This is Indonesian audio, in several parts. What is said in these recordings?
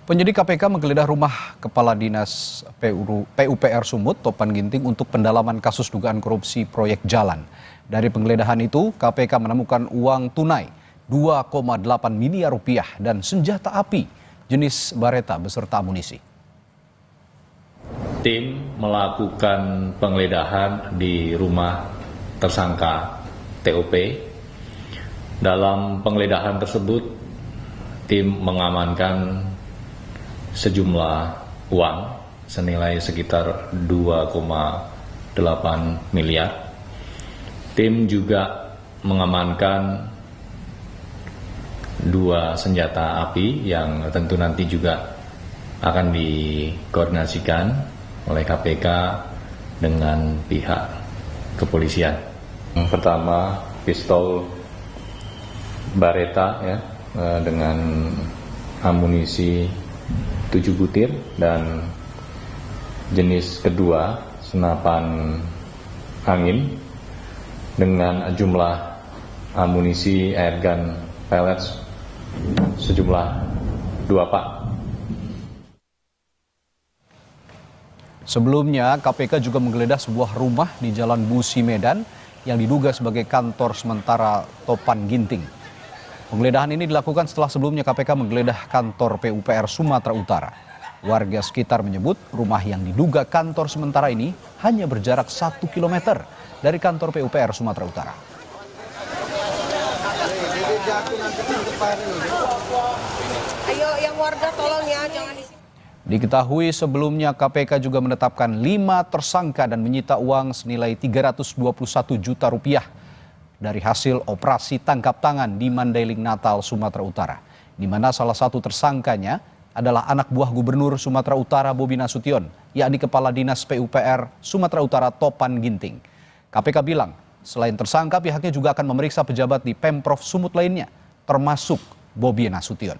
Penyidik KPK menggeledah rumah Kepala Dinas PUPR Sumut, Topan Ginting, untuk pendalaman kasus dugaan korupsi proyek jalan. Dari penggeledahan itu, KPK menemukan uang tunai 2,8 miliar rupiah dan senjata api jenis Beretta beserta amunisi. Tim melakukan penggeledahan di rumah tersangka TOP. Dalam penggeledahan tersebut, tim mengamankan sejumlah uang senilai sekitar 2,8 miliar. Tim juga mengamankan 2 senjata api yang tentu nanti juga akan dikoordinasikan oleh KPK dengan pihak kepolisian. Yang pertama, pistol Beretta ya, dengan amunisi 7 butir, dan jenis kedua senapan angin dengan jumlah amunisi airgun pellets sejumlah 2 pak. Sebelumnya, KPK juga menggeledah sebuah rumah di Jalan Busi, Medan yang diduga sebagai kantor sementara Topan Ginting. Penggeledahan ini dilakukan setelah sebelumnya KPK menggeledah kantor PUPR Sumatera Utara. Warga sekitar menyebut rumah yang diduga kantor sementara ini hanya berjarak 1 km dari kantor PUPR Sumatera Utara. Ayo yang warga tolong ya, jangan di sini. Diketahui sebelumnya KPK juga menetapkan 5 tersangka dan menyita uang senilai 321 juta rupiah dari hasil operasi tangkap tangan di Mandailing, Natal, Sumatera Utara, di mana salah satu tersangkanya adalah anak buah Gubernur Sumatera Utara Bobi Nasution, yakni Kepala Dinas PUPR Sumatera Utara Topan Ginting. KPK bilang, selain tersangka, pihaknya juga akan memeriksa pejabat di Pemprov Sumut lainnya, termasuk Bobi Nasution.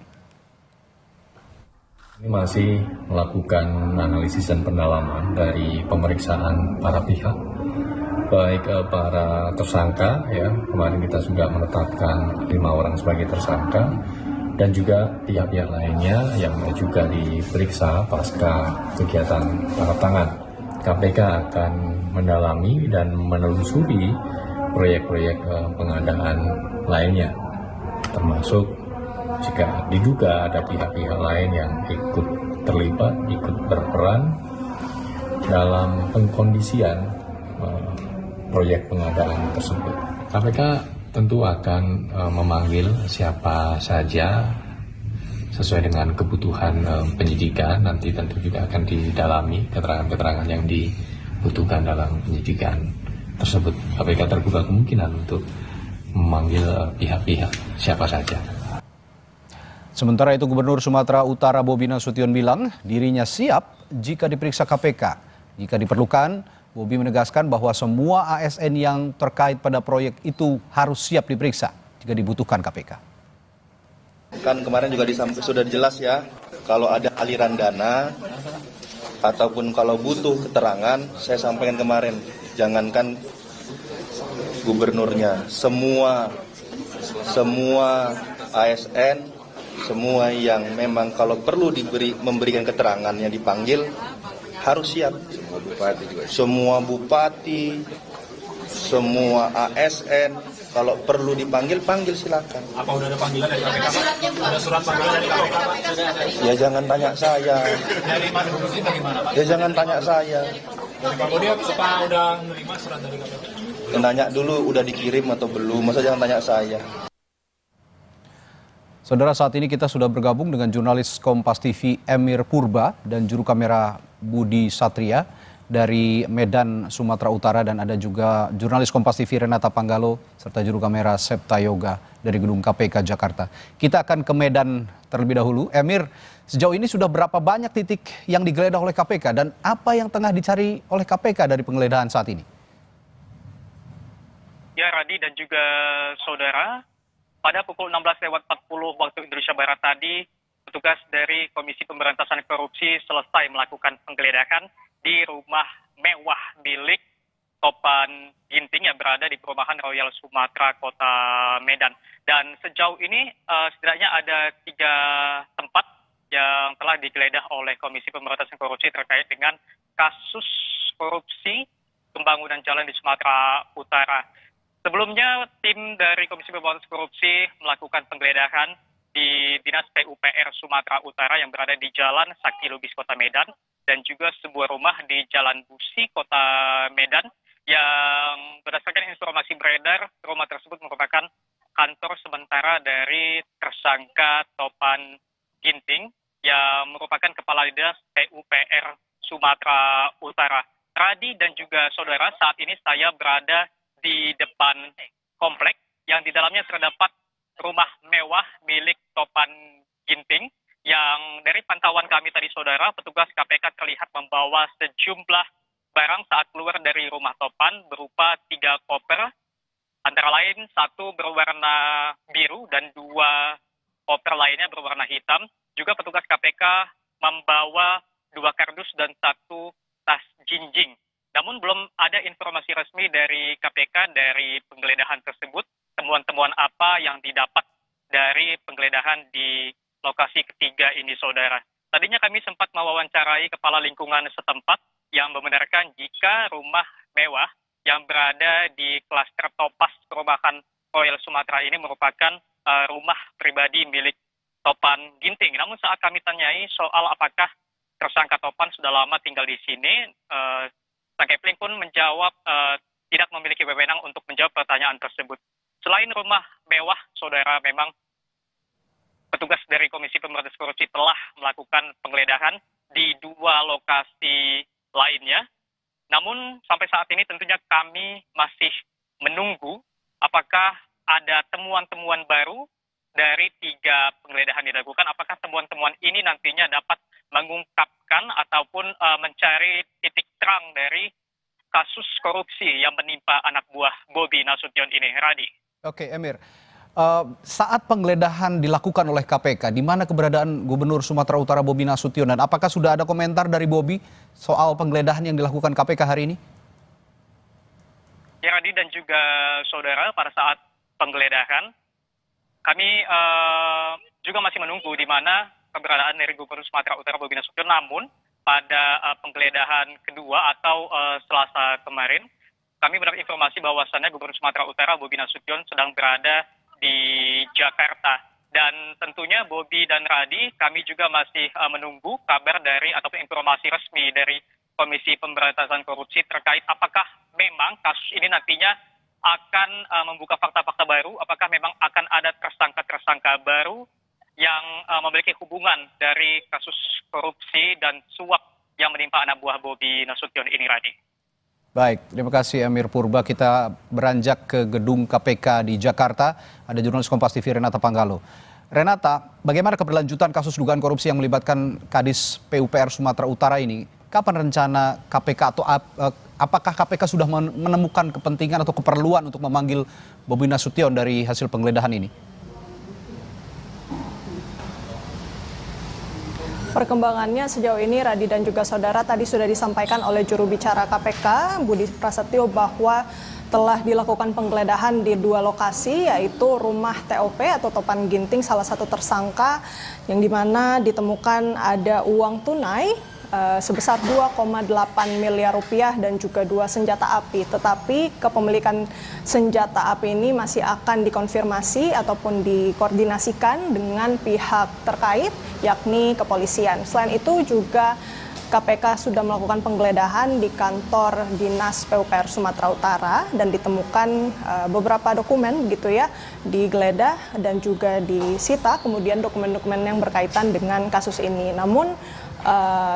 Ini masih melakukan analisis dan pendalaman dari pemeriksaan para pihak, baik para tersangka ya, kemarin kita juga menetapkan 5 orang sebagai tersangka, dan juga pihak-pihak lainnya yang juga diperiksa pasca kegiatan tangkap tangan. KPK akan mendalami dan menelusuri proyek-proyek pengadaan lainnya, termasuk jika diduga ada pihak-pihak lain yang ikut terlibat, ikut berperan dalam pengkondisian proyek pengadaan tersebut. KPK tentu akan memanggil siapa saja sesuai dengan kebutuhan penyidikan. Nanti tentu juga akan didalami keterangan-keterangan yang dibutuhkan dalam penyidikan tersebut. KPK terbuka kemungkinan untuk memanggil pihak-pihak siapa saja. Sementara itu, Gubernur Sumatera Utara Bobi Nasution bilang dirinya siap jika diperiksa KPK. Jika diperlukan, Bobi menegaskan bahwa semua ASN yang terkait pada proyek itu harus siap diperiksa jika dibutuhkan KPK. Kan kemarin juga sudah jelas ya, kalau ada aliran dana ataupun kalau butuh keterangan, saya sampaikan kemarin, jangankan gubernurnya, semua ASN, semua yang memang kalau perlu memberikan keterangan yang dipanggil harus siap. Semua bupati, semua ASN, kalau perlu dipanggil, panggil silakan. Apa udah ada panggilan dari KPK? Ada surat panggilan dari KPK? Ya jangan tanya saya. Dari Mas Budi bagaimana Pak? Ya jangan tanya saya. Dari Pak Budi apa udah menerima surat dari KPK? Nanya dulu udah dikirim atau belum, masa jangan tanya saya. Saudara, saat ini kita sudah bergabung dengan jurnalis Kompas TV Emir Purba dan juru kamera Budi Satria dari Medan, Sumatera Utara, dan ada juga jurnalis Kompas TV Renata Panggalo serta juru kamera Septa Yoga dari Gedung KPK Jakarta. Kita akan ke Medan terlebih dahulu. Emir, sejauh ini sudah berapa banyak titik yang digeledah oleh KPK dan apa yang tengah dicari oleh KPK dari penggeledahan saat ini? Ya, Radi dan juga saudara, pada pukul 16.40 waktu Indonesia Barat tadi, petugas dari Komisi Pemberantasan Korupsi selesai melakukan penggeledahan di rumah mewah milik Topan Ginting yang berada di perumahan Royal Sumatera, Kota Medan. Dan sejauh ini setidaknya ada 3 tempat telah digeledah oleh Komisi Pemberantasan Korupsi terkait dengan kasus korupsi pembangunan jalan di Sumatera Utara. Sebelumnya, tim dari Komisi Pemberantasan Korupsi melakukan penggeledahan di Dinas PUPR Sumatera Utara yang berada di Jalan Sakti Lubis, Kota Medan, dan juga sebuah rumah di Jalan Busi, Kota Medan, yang berdasarkan informasi beredar, rumah tersebut merupakan kantor sementara dari tersangka Topan Ginting, yang merupakan Kepala Dinas PUPR Sumatera Utara. Radi dan juga saudara, saat ini saya berada di depan komplek yang di dalamnya terdapat rumah mewah milik Topan Ginting, yang dari pantauan kami tadi saudara, petugas KPK terlihat membawa sejumlah barang saat keluar dari rumah Topan berupa 3 koper, antara lain 1 berwarna biru dan 2 koper lainnya berwarna hitam. Juga petugas KPK membawa 2 kardus dan 1 tas jinjing. Namun belum ada informasi resmi dari KPK dari penggeledahan tersebut, temuan-temuan apa yang didapat dari penggeledahan di lokasi ketiga ini saudara. Tadinya kami sempat mewawancarai kepala lingkungan setempat yang membenarkan jika rumah mewah yang berada di klaster Topas perumahan Royal Sumatera ini merupakan rumah pribadi milik Topan Ginting. Namun saat kami tanyai soal apakah tersangka Topan sudah lama tinggal di sini, Sang Kepling pun menjawab tidak memiliki wewenang untuk menjawab pertanyaan tersebut. Selain rumah mewah, saudara, memang petugas dari Komisi Pemberantasan Korupsi telah melakukan penggeledahan di 2 lokasi lainnya. Namun sampai saat ini tentunya kami masih menunggu apakah ada temuan-temuan baru dari 3 penggeledahan dilakukan. Apakah temuan-temuan ini nantinya dapat mengungkapkan ataupun mencari titik terang dari kasus korupsi yang menimpa anak buah Bobi Nasution ini, Radi. Oke, Emir. Saat penggeledahan dilakukan oleh KPK, di mana keberadaan Gubernur Sumatera Utara Bobi Nasution, dan apakah sudah ada komentar dari Bobi soal penggeledahan yang dilakukan KPK hari ini? Ya, Radi dan juga saudara, pada saat penggeledahan kami juga masih menunggu di mana keberadaan dari Gubernur Sumatera Utara Bobi Nasution. Namun pada penggeledahan kedua atau Selasa kemarin, kami mendapat informasi bahwasannya Gubernur Sumatera Utara Bobi Nasution sedang berada di Jakarta. Dan tentunya Bobi dan Radi, kami juga masih menunggu kabar dari ataupun informasi resmi dari Komisi Pemberantasan Korupsi terkait apakah memang kasus ini nantinya akan membuka fakta-fakta baru, apakah memang akan ada tersangka-tersangka baru yang memiliki hubungan dari kasus korupsi dan suap yang menimpa anak buah Bobi Nasution ini, Radi. Baik, terima kasih Emir Purba. Kita beranjak ke gedung KPK di Jakarta. Ada jurnalis Kompas TV Renata Panggalo. Renata, bagaimana keberlanjutan kasus dugaan korupsi yang melibatkan Kadis PUPR Sumatera Utara ini? Kapan rencana KPK atau apakah KPK sudah menemukan kepentingan atau keperluan untuk memanggil Bobi Nasution dari hasil penggeledahan ini? Perkembangannya sejauh ini, Radi dan juga saudara, tadi sudah disampaikan oleh juru bicara KPK, Budi Prasetyo, bahwa telah dilakukan penggeledahan di 2 lokasi, yaitu rumah TOP atau Topan Ginting, salah satu tersangka, yang dimana ditemukan ada uang tunai sebesar 2,8 miliar rupiah dan juga 2 senjata api. Tetapi kepemilikan senjata api ini masih akan dikonfirmasi ataupun dikoordinasikan dengan pihak terkait, yakni kepolisian. Selain itu juga KPK sudah melakukan penggeledahan di kantor Dinas PUPR Sumatera Utara dan ditemukan beberapa dokumen gitu ya, digeledah dan juga disita, kemudian dokumen-dokumen yang berkaitan dengan kasus ini. Namun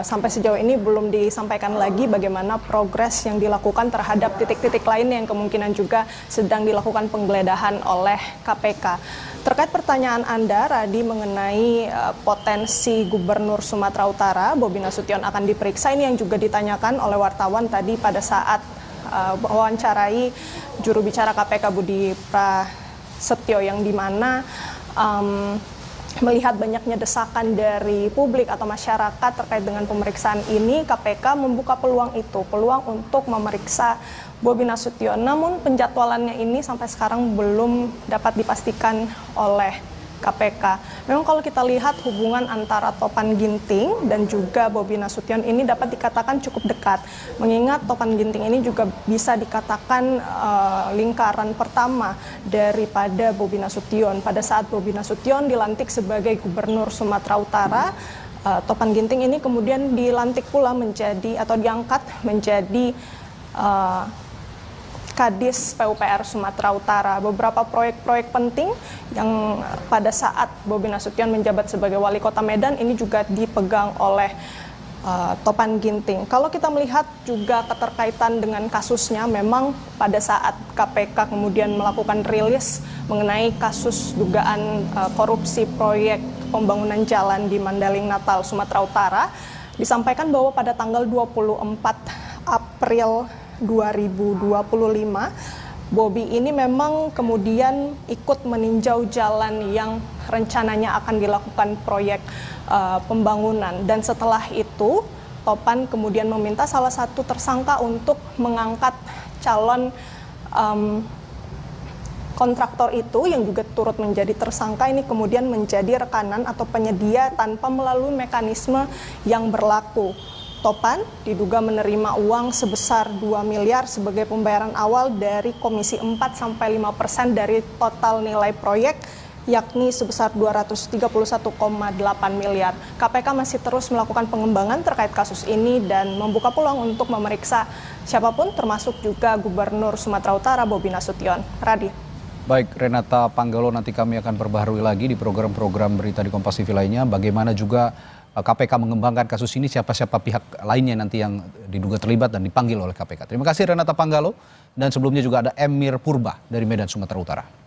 sampai sejauh ini belum disampaikan lagi bagaimana progres yang dilakukan terhadap titik-titik lain yang kemungkinan juga sedang dilakukan penggeledahan oleh KPK. Terkait pertanyaan Anda, Radi, mengenai potensi Gubernur Sumatera Utara Bobi Nasution akan diperiksa, ini yang juga ditanyakan oleh wartawan tadi pada saat wawancarai juru bicara KPK Budi Prasetyo, yang dimana melihat banyaknya desakan dari publik atau masyarakat terkait dengan pemeriksaan ini, KPK membuka peluang untuk memeriksa Bobi Nasution. Namun penjadwalannya ini sampai sekarang belum dapat dipastikan oleh KPK. Memang kalau kita lihat hubungan antara Topan Ginting dan juga Bobi Nasution ini dapat dikatakan cukup dekat. Mengingat Topan Ginting ini juga bisa dikatakan lingkaran pertama daripada Bobi Nasution. Pada saat Bobi Nasution dilantik sebagai Gubernur Sumatera Utara, Topan Ginting ini kemudian dilantik pula menjadi atau diangkat menjadi Kadis PUPR Sumatera Utara. Beberapa proyek-proyek penting yang pada saat Bobi Nasution menjabat sebagai wali kota Medan ini juga dipegang oleh Topan Ginting. Kalau kita melihat juga keterkaitan dengan kasusnya, memang pada saat KPK kemudian melakukan rilis mengenai kasus dugaan korupsi proyek pembangunan jalan di Mandailing Natal, Sumatera Utara, disampaikan bahwa pada tanggal 24 April 2025, Bobi ini memang kemudian ikut meninjau jalan yang rencananya akan dilakukan proyek pembangunan. Dan setelah itu, Topan kemudian meminta salah satu tersangka untuk mengangkat calon kontraktor itu yang juga turut menjadi tersangka ini kemudian menjadi rekanan atau penyedia tanpa melalui mekanisme yang berlaku. Topan diduga menerima uang sebesar 2 miliar sebagai pembayaran awal dari komisi 4-5% dari total nilai proyek, yakni sebesar 231,8 miliar. KPK masih terus melakukan pengembangan terkait kasus ini dan membuka peluang untuk memeriksa siapapun termasuk juga Gubernur Sumatera Utara Bobi Nasution. Radi. Baik, Renata Panggalo, nanti kami akan perbaharui lagi di program-program berita di Kompas TV lainnya. Bagaimana juga KPK mengembangkan kasus ini, siapa-siapa pihak lainnya nanti yang diduga terlibat dan dipanggil oleh KPK. Terima kasih Renata Panggalo, dan sebelumnya juga ada Emir Purba dari Medan, Sumatera Utara.